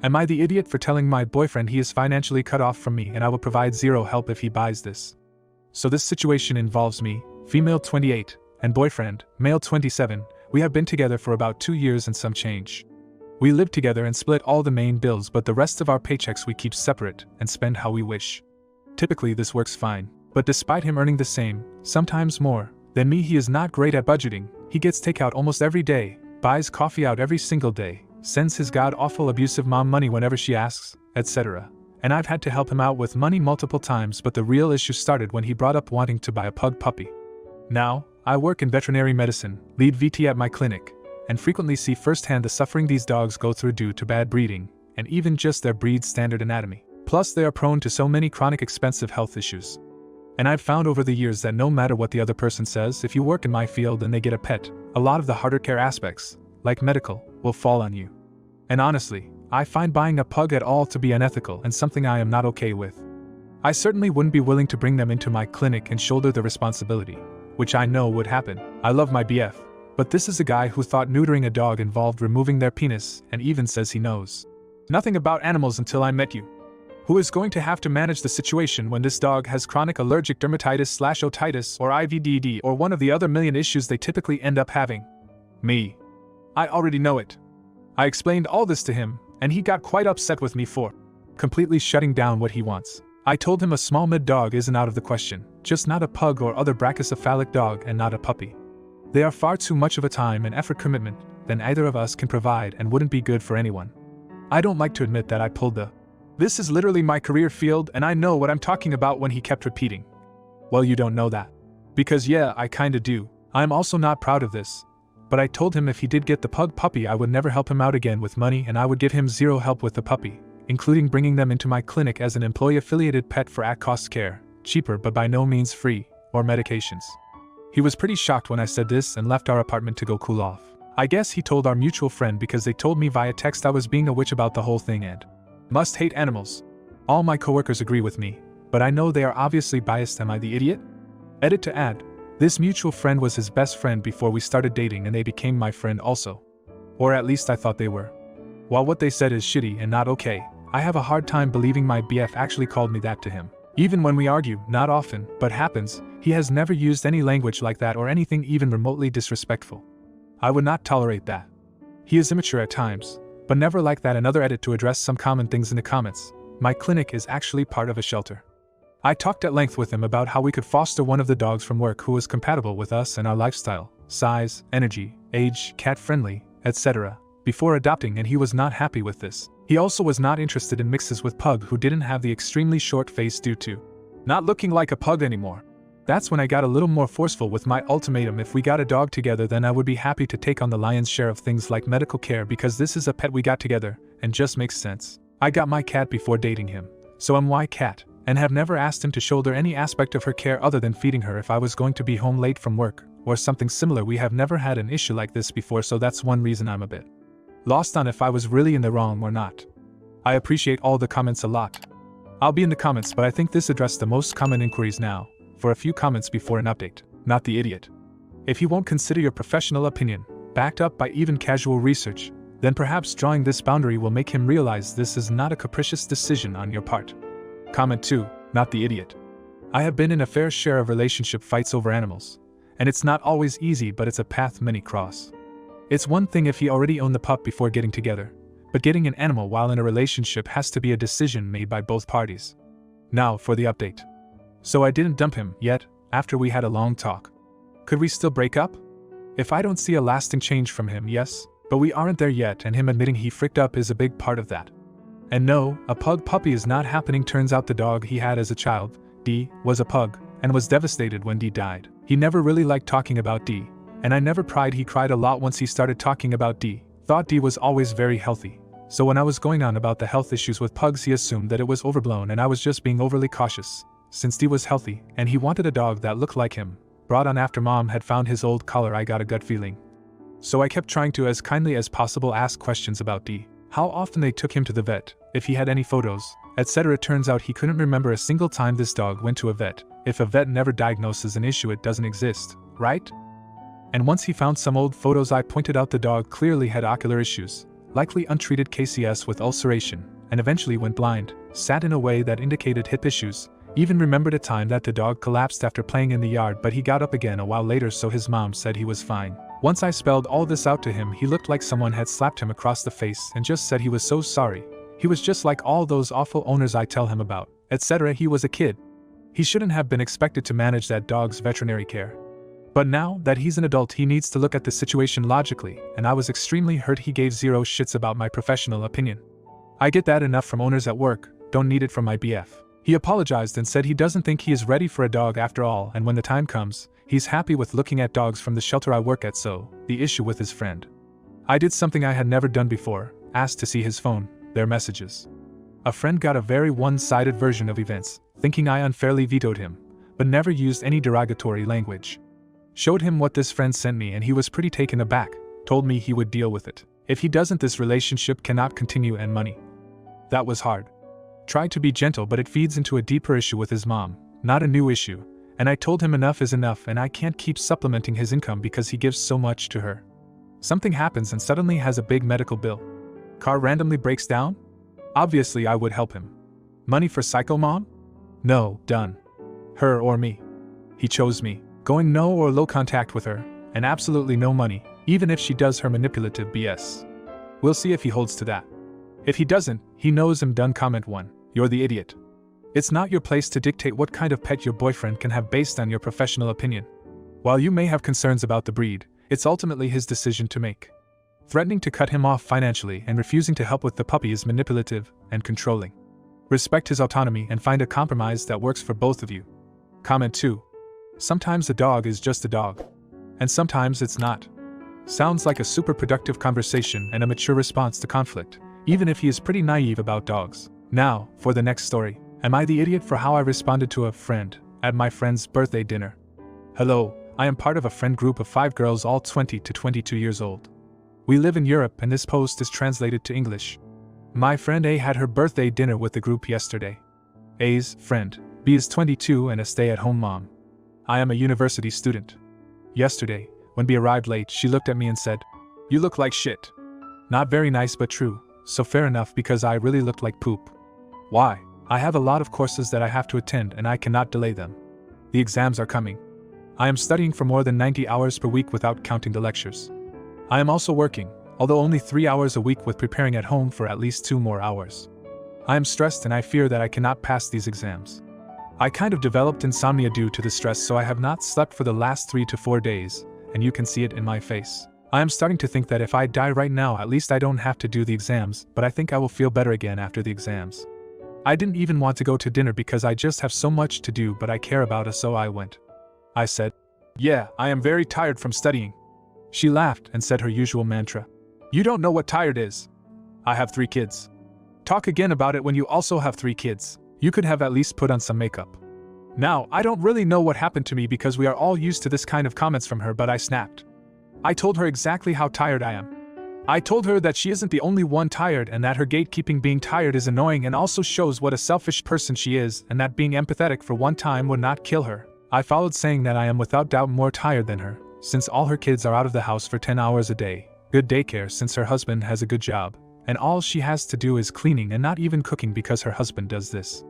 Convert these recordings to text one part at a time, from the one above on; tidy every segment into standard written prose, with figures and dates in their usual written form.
Am I the idiot for telling my boyfriend he is financially cut off from me and I will provide zero help if he buys this? So this situation involves me, female 28, and boyfriend, male 27. We have been together for about 2 years and some change. We live together and split all the main bills, but the rest of our paychecks we keep separate and spend how we wish. Typically this works fine, but despite him earning the same, sometimes more, than me, he is not great at budgeting. He gets takeout almost every day, buys coffee out every single day, sends his god-awful abusive mom money whenever she asks, etc. And I've had to help him out with money multiple times, but the real issue started when he brought up wanting to buy a pug puppy. Now, I work in veterinary medicine, lead VT at my clinic, and frequently see firsthand the suffering these dogs go through due to bad breeding, and even just their breed's standard anatomy. Plus they are prone to so many chronic expensive health issues. And I've found over the years that no matter what the other person says, if you work in my field and they get a pet, a lot of the harder care aspects, like medical, will fall on you. And honestly, I find buying a pug at all to be unethical and something I am not okay with. I certainly wouldn't be willing to bring them into my clinic and shoulder the responsibility, which I know would happen. I love my BF, but this is a guy who thought neutering a dog involved removing their penis and even says he knows nothing about animals until I met you. Who is going to have to manage the situation when this dog has chronic allergic dermatitis/otitis or IVDD or one of the other million issues they typically end up having? Me. I already know it. I explained all this to him, and he got quite upset with me for completely shutting down what he wants. I told him a small mid dog isn't out of the question, just not a pug or other brachycephalic dog and not a puppy. They are far too much of a time and effort commitment than either of us can provide and wouldn't be good for anyone. I don't like to admit that I pulled the "this is literally my career field and I know what I'm talking about" when he kept repeating. Well, you don't know that. Because yeah, I kinda do. I'm also not proud of this. But I told him if he did get the pug puppy I would never help him out again with money and I would give him zero help with the puppy, including bringing them into my clinic as an employee-affiliated pet for at-cost care, cheaper but by no means free, or medications. He was pretty shocked when I said this and left our apartment to go cool off. I guess he told our mutual friend because they told me via text I was being a witch about the whole thing and must hate animals. All my coworkers agree with me, but I know they are obviously biased. Am I the idiot? Edit to add. This mutual friend was his best friend before we started dating and they became my friend also. Or at least I thought they were. While what they said is shitty and not okay, I have a hard time believing my BF actually called me that to him. Even when we argue, not often, but happens, he has never used any language like that or anything even remotely disrespectful. I would not tolerate that. He is immature at times, but never like that. Another edit to address some common things in the comments. My clinic is actually part of a shelter. I talked at length with him about how we could foster one of the dogs from work who was compatible with us and our lifestyle, size, energy, age, cat-friendly, etc., before adopting, and he was not happy with this. He also was not interested in mixes with pug who didn't have the extremely short face due to not looking like a pug anymore. That's when I got a little more forceful with my ultimatum. If we got a dog together, then I would be happy to take on the lion's share of things like medical care because this is a pet we got together, and just makes sense. I got my cat before dating him, so I'm my cat, and have never asked him to shoulder any aspect of her care other than feeding her if I was going to be home late from work, or something similar. We have never had an issue like this before, so that's one reason I'm a bit lost on if I was really in the wrong or not. I appreciate all the comments a lot. I'll be in the comments, but I think this addressed the most common inquiries now. For a few comments before an update. Not the idiot. If you won't consider your professional opinion, backed up by even casual research, then perhaps drawing this boundary will make him realize this is not a capricious decision on your part. Comment 2. Not the idiot. I have been in a fair share of relationship fights over animals, and it's not always easy, but it's a path many cross. It's one thing if he already owned the pup before getting together, but getting an animal while in a relationship has to be a decision made by both parties. Now for the update. So I didn't dump him yet, after we had a long talk. Could we still break up? If I don't see a lasting change from him, yes, but we aren't there yet, and him admitting he fricked up is a big part of that. And no, a pug puppy is not happening. Turns out the dog he had as a child, D, was a pug, and was devastated when D died. He never really liked talking about D, and I never pried. He cried a lot once he started talking about D, thought D was always very healthy. So when I was going on about the health issues with pugs, he assumed that it was overblown and I was just being overly cautious. Since D was healthy, and he wanted a dog that looked like him, brought on after Mom had found his old collar, I got a gut feeling. So I kept trying to, as kindly as possible, ask questions about D. How often they took him to the vet, if he had any photos, etc. It turns out he couldn't remember a single time this dog went to a vet. If a vet never diagnoses an issue, it doesn't exist, right? And once he found some old photos, I pointed out the dog clearly had ocular issues, likely untreated KCS with ulceration, and eventually went blind, sat in a way that indicated hip issues, even remembered a time that the dog collapsed after playing in the yard but he got up again a while later, so his mom said he was fine. Once I spelled all this out to him, he looked like someone had slapped him across the face and just said he was so sorry. He was just like all those awful owners I tell him about, etc. He was a kid. He shouldn't have been expected to manage that dog's veterinary care. But now that he's an adult, he needs to look at the situation logically, and I was extremely hurt he gave zero shits about my professional opinion. I get that enough from owners at work, don't need it from my BF. He apologized and said he doesn't think he is ready for a dog after all, and when the time comes, he's happy with looking at dogs from the shelter I work at. So, the issue with his friend. I did something I had never done before, asked to see his phone, their messages. A friend got a very one-sided version of events, thinking I unfairly vetoed him, but never used any derogatory language. Showed him what this friend sent me and he was pretty taken aback, told me he would deal with it. If he doesn't, this relationship cannot continue and money. That was hard. Tried to be gentle, but it feeds into a deeper issue with his mom, not a new issue, and I told him enough is enough and I can't keep supplementing his income because he gives so much to her. Something happens and suddenly has a big medical bill. Car randomly breaks down? Obviously I would help him. Money for psycho mom? No, done. Her or me. He chose me, going no or low contact with her, and absolutely no money, even if she does her manipulative BS. We'll see if he holds to that. If he doesn't, he knows I'm done. Comment 1. You're the idiot. It's not your place to dictate what kind of pet your boyfriend can have based on your professional opinion. While you may have concerns about the breed, it's ultimately his decision to make. Threatening to cut him off financially and refusing to help with the puppy is manipulative and controlling. Respect his autonomy and find a compromise that works for both of you. Comment 2. Sometimes a dog is just a dog. And sometimes it's not. Sounds like a super productive conversation and a mature response to conflict, even if he is pretty naive about dogs. Now, for the next story. Am I the idiot for how I responded to a friend at my friend's birthday dinner? Hello, I am part of a friend group of 5 girls, all 20 to 22 years old. We live in Europe and this post is translated to English. My friend A had her birthday dinner with the group yesterday. A's friend, B, is 22 and a stay-at-home mom. I am a university student. Yesterday, when B arrived late, she looked at me and said, "You look like shit." Not very nice but true, so fair enough because I really looked like poop. Why? I have a lot of courses that I have to attend and I cannot delay them. The exams are coming. I am studying for more than 90 hours per week without counting the lectures. I am also working, although only 3 hours a week, with preparing at home for at least 2 more hours. I am stressed and I fear that I cannot pass these exams. I kind of developed insomnia due to the stress, so I have not slept for the last 3 to 4 days, and you can see it in my face. I am starting to think that if I die right now, at least I don't have to do the exams, but I think I will feel better again after the exams. I didn't even want to go to dinner because I just have so much to do, but I care about us, so I went. I said, "Yeah, I am very tired from studying." She laughed and said her usual mantra. "You don't know what tired is. I have 3 kids. Talk again about it when you also have 3 kids. You could have at least put on some makeup." Now, I don't really know what happened to me because we are all used to this kind of comments from her, but I snapped. I told her exactly how tired I am. I told her that she isn't the only one tired and that her gatekeeping being tired is annoying and also shows what a selfish person she is, and that being empathetic for one time would not kill her. I followed saying that I am without doubt more tired than her, since all her kids are out of the house for 10 hours a day, good daycare since her husband has a good job, and all she has to do is cleaning and not even cooking because her husband does this.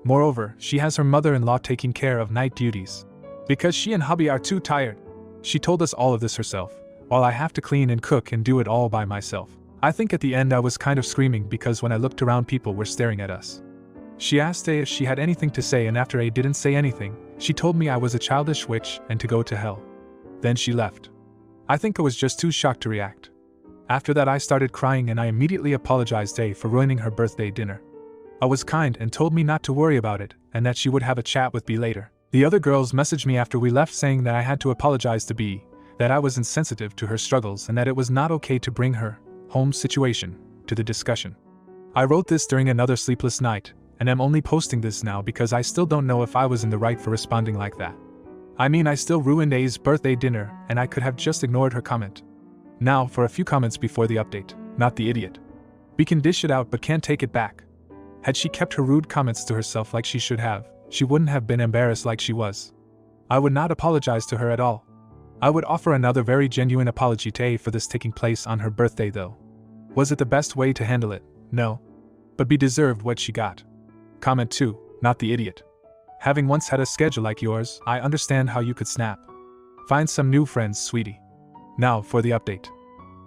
Moreover, she has her mother-in-law taking care of night duties, because she and hubby are too tired. She told us all of this herself, while I have to clean and cook and do it all by myself. I think at the end I was kind of screaming because when I looked around, people were staring at us. She asked A if she had anything to say, and after A didn't say anything, she told me I was a childish witch and to go to hell. Then she left. I think I was just too shocked to react. After that I started crying and I immediately apologized to A for ruining her birthday dinner. I was kind and told me not to worry about it and that she would have a chat with B later. The other girls messaged me after we left saying that I had to apologize to B, that I was insensitive to her struggles and that it was not okay to bring her home situation to the discussion. I wrote this during another sleepless night, and am only posting this now because I still don't know if I was in the right for responding like that. I mean, I still ruined A's birthday dinner and I could have just ignored her comment. Now for a few comments before the update. Not the idiot. We can dish it out but can't take it back. Had she kept her rude comments to herself like she should have, she wouldn't have been embarrassed like she was. I would not apologize to her at all. I would offer another very genuine apology to A for this taking place on her birthday though. Was it the best way to handle it? No. But B deserved what she got. Comment 2. Not the idiot. Having once had a schedule like yours, I understand how you could snap. Find some new friends, sweetie. Now for the update.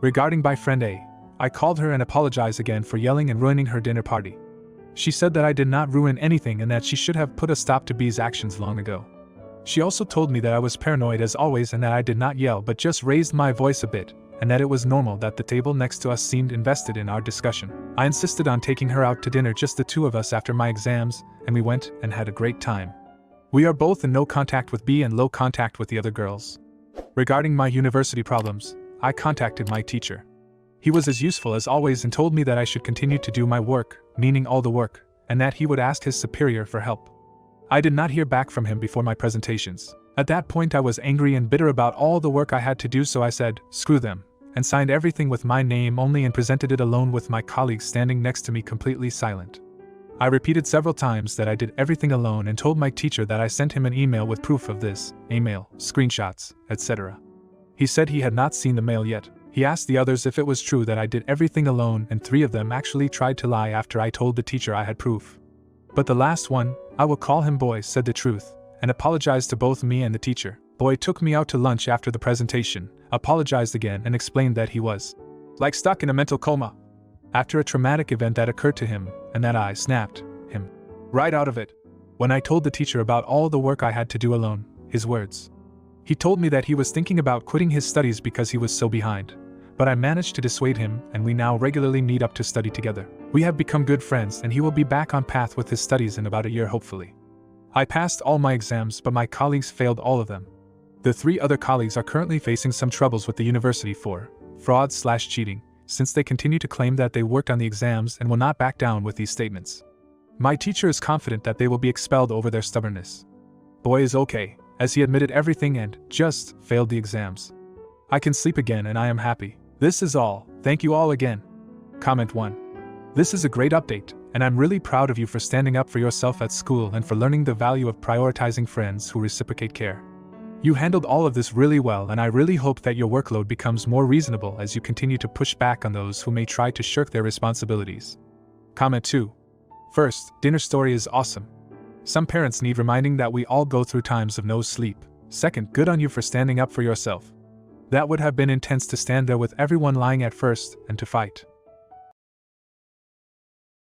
Regarding by friend A, I called her and apologized again for yelling and ruining her dinner party. She said that I did not ruin anything and that she should have put a stop to B's actions long ago. She also told me that I was paranoid as always and that I did not yell but just raised my voice a bit, and that it was normal that the table next to us seemed invested in our discussion. I insisted on taking her out to dinner, just the two of us after my exams, and we went and had a great time. We are both in no contact with B and low contact with the other girls. Regarding my university problems, I contacted my teacher. He was as useful as always and told me that I should continue to do my work, meaning all the work, and that he would ask his superior for help. I did not hear back from him before my presentations. At that point I was angry and bitter about all the work I had to do, so I said, screw them, and signed everything with my name only and presented it alone with my colleagues standing next to me completely silent. I repeated several times that I did everything alone and told my teacher that I sent him an email with proof of this, email, screenshots, etc. He said he had not seen the mail yet. He asked the others if it was true that I did everything alone, and 3 of them actually tried to lie after I told the teacher I had proof. But the last one, I will call him Boy, said the truth, and apologized to both me and the teacher. Boy took me out to lunch after the presentation, apologized again and explained that he was like stuck in a mental coma after a traumatic event that occurred to him, and that I snapped him right out of it when I told the teacher about all the work I had to do alone. His words. He told me that he was thinking about quitting his studies because he was so behind, but I managed to dissuade him and we now regularly meet up to study together. We have become good friends and he will be back on path with his studies in about a year hopefully. I passed all my exams but my colleagues failed all of them. The 3 other colleagues are currently facing some troubles with the university for fraud/cheating, since they continue to claim that they worked on the exams and will not back down with these statements. My teacher is confident that they will be expelled over their stubbornness. Boy is okay, as he admitted everything and just failed the exams. I can sleep again and I am happy. This is all. Thank you all again. Comment 1. This is a great update, and I'm really proud of you for standing up for yourself at school and for learning the value of prioritizing friends who reciprocate care. You handled all of this really well, and I really hope that your workload becomes more reasonable as you continue to push back on those who may try to shirk their responsibilities. Comment 2. First, dinner story is awesome. Some parents need reminding that we all go through times of no sleep. Second, good on you for standing up for yourself. That would have been intense to stand there with everyone lying at first and to fight.